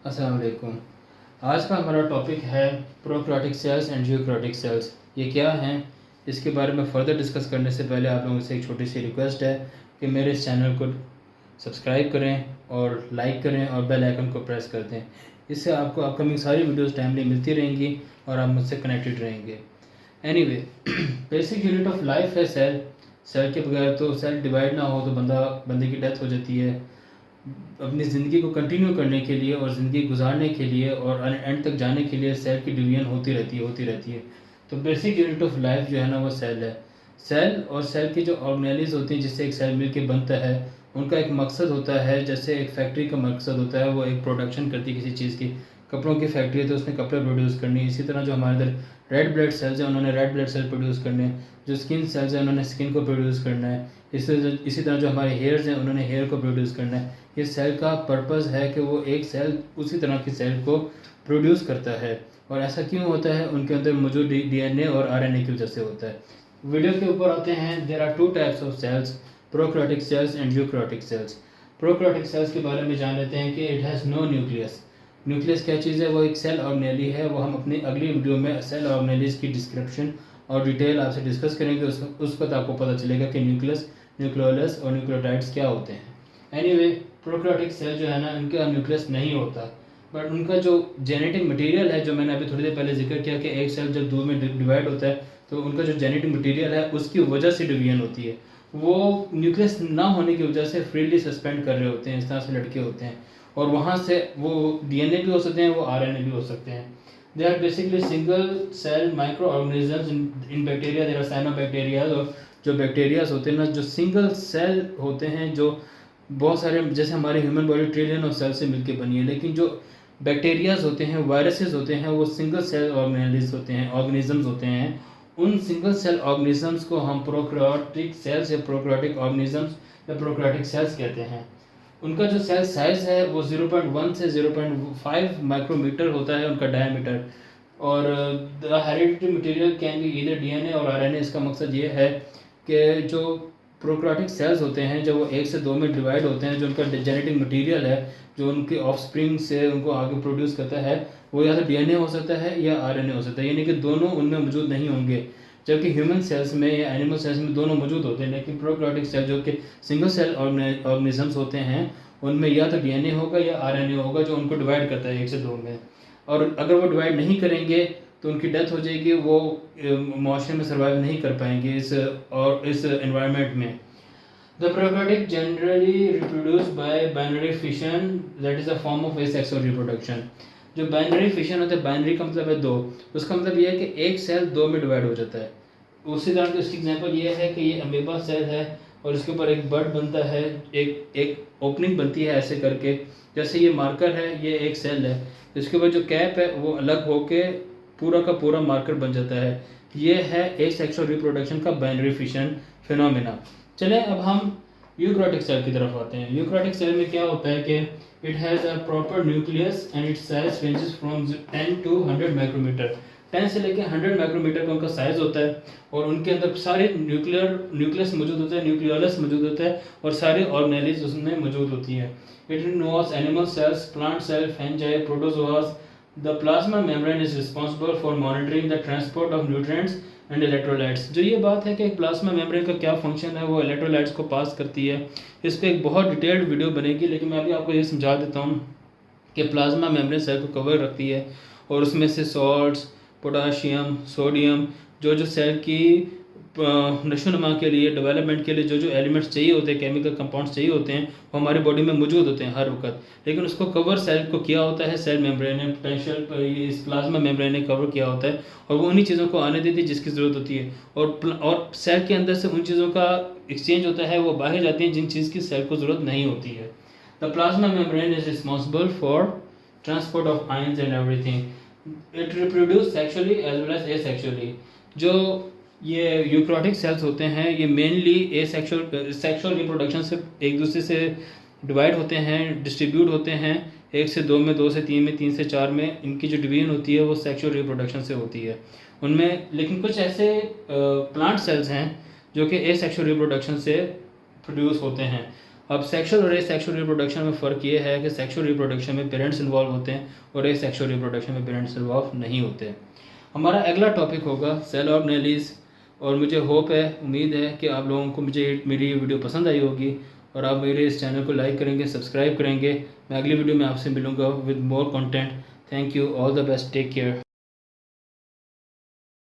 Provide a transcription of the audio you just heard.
अस्सलाम वालेकुम। आज का हमारा टॉपिक है prokaryotic cells and eukaryotic sales. ये क्या हैं, इसके बारे में फ़र्दर डिस्कस करने से पहले आप लोगों से एक छोटी सी रिक्वेस्ट है कि मेरे इस चैनल को सब्सक्राइब करें और लाइक करें और बेल आइकन को प्रेस कर दें। इससे आपको अपकमिंग सारी वीडियोस टाइमली मिलती रहेंगी और आप मुझसे कनेक्टेड रहेंगे। Anyway, basic unit of life है सेल। सेल के बगैर तो सेल डिवाइड ना हो तो बंदे की डेथ हो जाती है। अपनी ज़िंदगी को कंटिन्यू करने के लिए और ज़िंदगी गुजारने के लिए और एंड तक जाने के लिए सेल की डिवीजन होती रहती है। तो बेसिक यूनिट ऑफ लाइफ जो है ना वो सेल है। सेल और सेल की जो ऑर्गेनेलिज होती हैं जिससे एक सेल मिल के बनता है, उनका एक मकसद होता है। जैसे एक फैक्ट्री का मकसद होता है, वो एक प्रोडक्शन करती है किसी चीज़ की। कपड़ों की फैक्ट्री है तो उसने कपड़े प्रोड्यूस करनी है। इसी तरह जो हमारे अंदर रेड ब्लड सेल्स हैं उन्होंने रेड ब्लड सेल प्रोड्यूस करने हैं। जो स्किन सेल्स हैं उन्होंने स्किन को प्रोड्यूस करना है। इसी तरह जो हमारे हेयर्स हैं उन्होंने हेयर को प्रोड्यूस करना है। ये सेल का पर्पस है कि वो एक सेल उसी तरह की सेल को प्रोड्यूस करता है। और ऐसा क्यों होता है? उनके अंदर मौजूद डीएनए और आरएनए की वजह से होता है। वीडियो के ऊपर आते हैं। There are two types of cells, prokaryotic cells and eukaryotic cells. Prokaryotic cells के बारे में जान लेते हैं कि it has no nucleus. Nucleus क्या चीज़ है? वो एक सेल ऑर्गेनेली है। वो हम अपनी अगली वीडियो में सेल ऑर्गेनेलीज की डिस्क्रिप्शन और डिटेल आपसे डिस्कस करेंगे। उस वक्त आपको पता चलेगा कि न्यूक्लियस, न्यूक्लियोलस और न्यूक्लियोटाइड्स क्या होते हैं। एनीवे, प्रोकैरियोटिक सेल जो है ना, उनका न्यूक्लियस नहीं होता, बट उनका जो जेनेटिक मटेरियल है, जो मैंने अभी थोड़ी देर पहले जिक्र किया कि एक सेल जब दो में डिवाइड होता है तो उनका जो जेनेटिक मटेरियल है उसकी वजह से डिवीजन होती है। वो न्यूक्लियस ना होने की वजह से फ्रीली सस्पेंड कर रहे होते हैं, इस तरह से लटके होते हैं। और वहाँ से वो डीएनए भी हो सकते हैं, वो आरएनए भी हो सकते हैं। They are basically single cell microorganisms in bacteria. There are cyanobacteria. और जो बैक्टीरियाज होते हैं ना, जो सिंगल सेल होते हैं, जो बहुत सारे, जैसे हमारी human body trillion of cell से मिलकर बनी है, लेकिन जो बैक्टीरियाज होते हैं, वायरसेस होते हैं, वो सिंगल सेल ऑर्गेनिज होते हैं, ऑर्गेनिजम्स होते हैं। उन सिंगल सेल ऑर्गेनिजम्स को हम प्रोकैरियोटिक सेल्स या प्रोकैरियोटिक ऑर्गेनिजम्स या प्रोकैरियोटिक सेल्स कहते हैं। उनका जो सेल साइज़ है वो 0.1 से 0.5 माइक्रोमीटर होता है, उनका डायमीटर। और the hereditary material can be either DNA और आरएनए। इसका मकसद ये है कि जो प्रोकैरियोटिक सेल्स होते हैं, जब वो 1 से 2 में डिवाइड होते हैं, जो उनका जेनेटिक मटेरियल है, जो उनके ऑफस्प्रिंग से उनको आगे प्रोड्यूस करता है, वो या तो डीएनए हो सकता है या आरएनए हो सकता है, यानी कि दोनों उनमें मौजूद नहीं होंगे। जबकि ह्यूमन सेल्स में या एनिमल सेल्स में दोनों मौजूद होते हैं, लेकिन प्रोकैरियोटिक सेल जो कि सिंगल सेल ऑर्गेनिजम्स होते हैं, उनमें या तो डीएनए होगा या आरएनए होगा जो उनको डिवाइड करता है 1 से 2 में। और अगर वो डिवाइड नहीं करेंगे तो उनकी डेथ हो जाएगी, वो माशरे में सर्वाइव नहीं कर पाएंगे इस एनवायरनमेंट में। The prokaryotic generally reproduce by binary fission, that is a form of asexual reproduction. जो बाइनरी फिशन होता है, बाइनरी का मतलब है दो, उसका मतलब ये है कि एक सेल दो में डिवाइड हो जाता है। उसी तरह की उसकी एग्जांपल ये है कि ये अमीबा सेल है और इसके ऊपर एक बर्ड बनता है, एक एक ओपनिंग बनती है ऐसे करके। जैसे ये मार्कर है, ये एक सेल है, इसके ऊपर जो कैप है वो अलग होके पूरा का पूरा मार्कर बन जाता है। ये है एसेक्सुअल रिप्रोडक्शन का बाइनरी फिशन फिनोमेना। चलें अब हम यूकैरियोटिक सेल की तरफ आते हैं। यूकैरियोटिक सेल में क्या होता है कि it has a proper nucleus and its size ranges from 10 to 100 micrometer. 10 से लेकर 100 माइक्रोमीटर का उनका साइज होता है। और उनके अंदर सारे न्यूक्लियस मौजूद होता है, न्यूक्लियोलस मौजूद होता है, और सारे ऑर्गेनेलिज उसमें मौजूद होती हैं। It involves animal cells, plant cell, fungi, protozoas. The plasma membrane is responsible for monitoring the transport of nutrients and electrolytes. जो ये बात है कि एक प्लाज्मा मेम्ब्रेन का क्या फंक्शन है, वो इलेक्ट्रोलाइट्स को पास करती है। इस पर एक बहुत डिटेल्ड वीडियो बनेगी, लेकिन मैं अभी आपको ये समझा देता हूँ कि प्लाज्मा मेम्ब्रेन सेल को कवर रखती है और उसमें से सॉल्ट्स, पोटाशियम, सोडियम, जो जो सेल की नशोनुमा के लिए, डेवलपमेंट के लिए जो जो एलिमेंट्स चाहिए होते हैं, केमिकल कंपाउंड्स चाहिए होते हैं, वो हमारी बॉडी में मौजूद होते हैं हर वक्त। लेकिन उसको कवर सेल को किया होता है सेल मेम्ब्रेन ने, पोटेंशियल इस प्लाज्मा मेम्ब्रेन ने कवर किया होता है, और वो उन्हीं चीज़ों को आने देती है जिसकी ज़रूरत होती है। और सेल के अंदर से उन चीज़ों का एक्सचेंज होता है, वो बाहर जाती हैं जिन चीज़ की सेल को ज़रूरत नहीं होती है। The plasma membrane is responsible for transport of ions and everything. It reproduce sexually as well as asexually. जो ये यूकैरियोटिक सेल्स होते हैं, ये मेनली सेक्सुअल रिप्रोडक्शन से एक दूसरे से डिवाइड होते हैं, डिस्ट्रीब्यूट होते हैं। 1 से 2 में, 2 से 3 में, 3 से 4 में इनकी जो डिवीजन होती है वो सेक्सुअल रिप्रोडक्शन से होती है उनमें। लेकिन कुछ ऐसे प्लांट सेल्स हैं जो कि एसेक्सुअल रिप्रोडक्शन से प्रोड्यूस होते हैं। अब सेक्सुअल और एसेक्सुअल रिप्रोडक्शन में फ़र्क ये है कि सेक्सुअल रिप्रोडक्शन में पेरेंट्स इन्वॉल्व होते हैं और एसेक्सुअल रिप्रोडक्शन में पेरेंट्स इन्वॉल्व नहीं होते। हमारा अगला टॉपिक होगा सेल ऑर्गेनेलिस, और मुझे होप है, उम्मीद है कि आप लोगों को मेरी ये वीडियो पसंद आई होगी और आप मेरे इस चैनल को लाइक करेंगे, सब्सक्राइब करेंगे। मैं अगली वीडियो में आपसे मिलूँगा with more content. Thank you, all the best, take care.